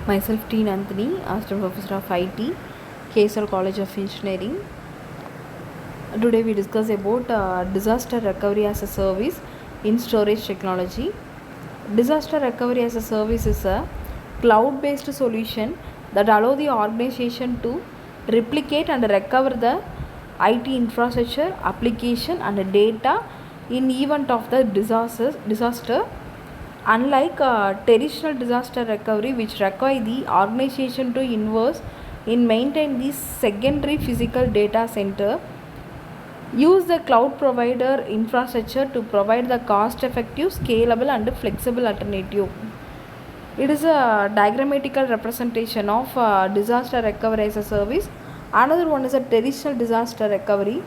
Myself T. Nanthini, Assistant Professor of IT, KSR College of Engineering. Today we discuss about disaster recovery as a service in storage technology. Disaster recovery as a service is a cloud-based solution that allows the organization to replicate and recover the IT infrastructure, application and data in event of the disaster. Unlike traditional disaster recovery, which require the organization to invest in maintain the secondary physical data center, use the cloud provider infrastructure to provide the cost-effective, scalable, and flexible alternative. It is a diagrammatical representation of disaster recovery as a service. Another one is a traditional disaster recovery.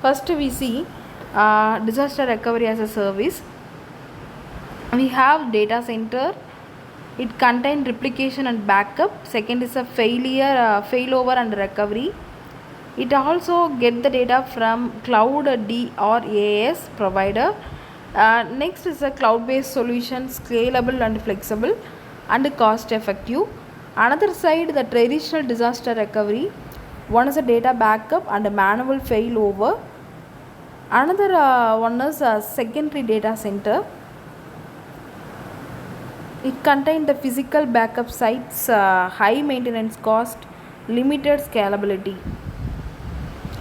First, we see disaster recovery as a service. We have data center. It contains replication and backup. Second is a failover and recovery. It also get the data from cloud D or AS provider. Next is a cloud-based solution, scalable and flexible and cost effective. Another side, the traditional disaster recovery. One is a data backup and a manual failover. Another one is a secondary data center. It contains the physical backup sites, high maintenance cost, limited scalability.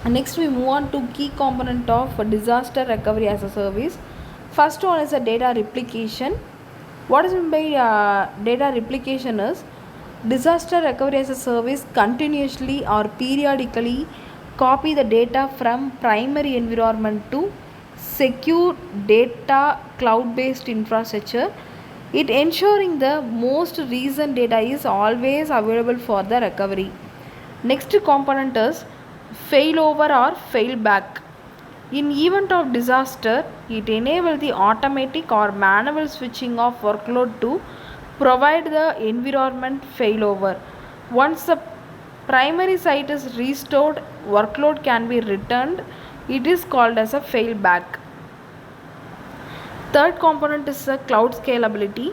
Next we move on to key component of disaster recovery as a service. First one is a data replication. What is meant by data replication is disaster recovery as a service continuously or periodically copy the data from primary environment to secure data cloud-based infrastructure. It ensuring the most recent data is always available for the recovery. Next component is failover or failback. In event of disaster, it enables the automatic or manual switching of workload to provide the environment failover. Once the primary site is restored, workload can be returned. It is called as a failback. Third component is the cloud scalability.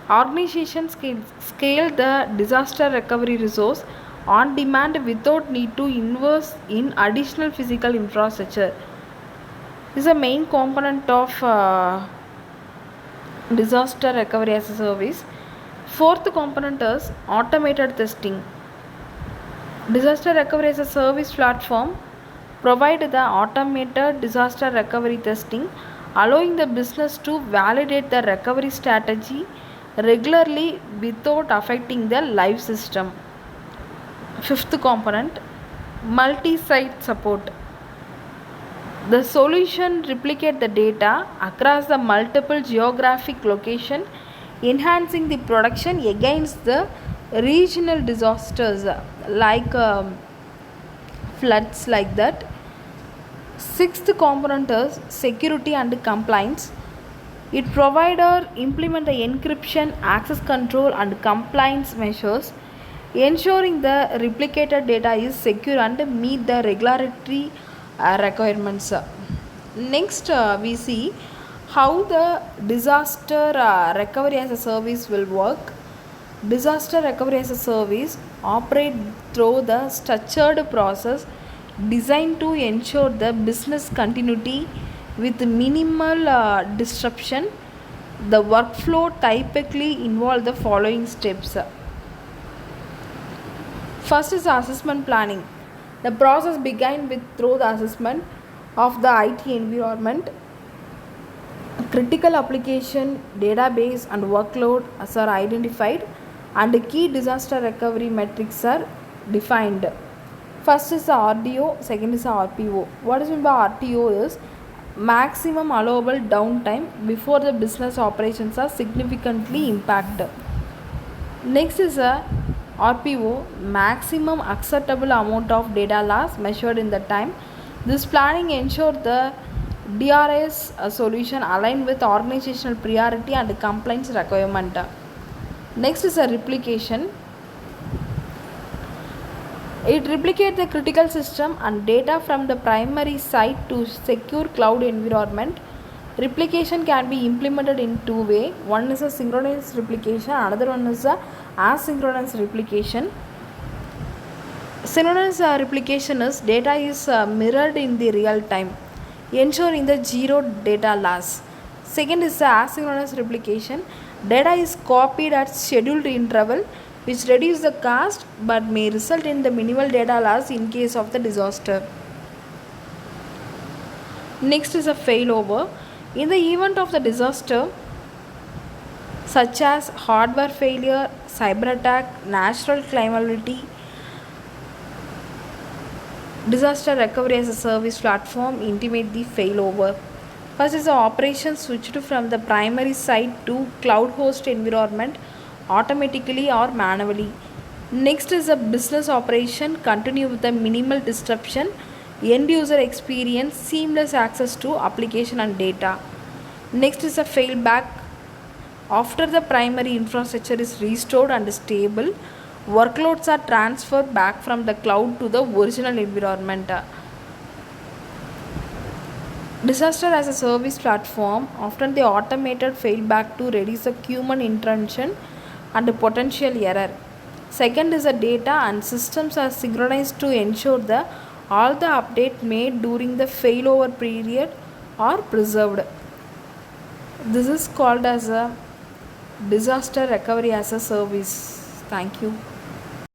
Organizations can scale the disaster recovery resource on demand without need to invest in additional physical infrastructure. This is a main component of disaster recovery as a service. Fourth component is automated testing. Disaster recovery as a service platform provide the automated disaster recovery testing, allowing the business to validate the recovery strategy regularly without affecting the live system. Fifth component, multi-site support. The solution replicate the data across the multiple geographic location, enhancing the protection against the regional disasters like floods like that. Sixth component is security and compliance. It provide or implement the encryption, access control and compliance measures, ensuring the replicated data is secure and meet the regulatory requirements. Next we see how the disaster recovery as a service will work. Disaster recovery as a service operate through the structured process designed to ensure the business continuity with minimal disruption. The workflow typically involve the following steps. First is assessment planning. The process began with through the assessment of the IT environment. Critical application, database and workload are identified and key disaster recovery metrics are defined. First is the RDO, second is the RPO. What is meant by RTO is maximum allowable downtime before the business operations are significantly impacted. Next is a RPO, maximum acceptable amount of data loss measured in the time. This planning ensures the DRS solution aligned with organizational priority and compliance requirement. Next is a replication. It replicates the critical system and data from the primary site to secure cloud environment. Replication can be implemented in two ways. One is a synchronous replication, another one is a Asynchronous replication. Synchronous replication is data is mirrored in the real time, ensuring the zero data loss. Second is the asynchronous replication. Data is copied at scheduled interval, which reduces the cost but may result in the minimal data loss in case of the disaster. Next is a failover. In the event of the disaster, such as hardware failure, cyber attack, natural calamity, disaster recovery as a service platform intimate the failover. First is the operation switched from the primary site to cloud host environment automatically or manually. Next is a business operation continue with a minimal disruption, end user experience, seamless access to application and data. Next is a failback. After the primary infrastructure is restored and stable, workloads are transferred back from the cloud to the original environment. Disaster as a service platform, often the automated failback to reduce the human intervention and the potential error. Second is the data and systems are synchronized to ensure that all the update made during the failover period are preserved. This is called as a disaster recovery as a service. Thank you.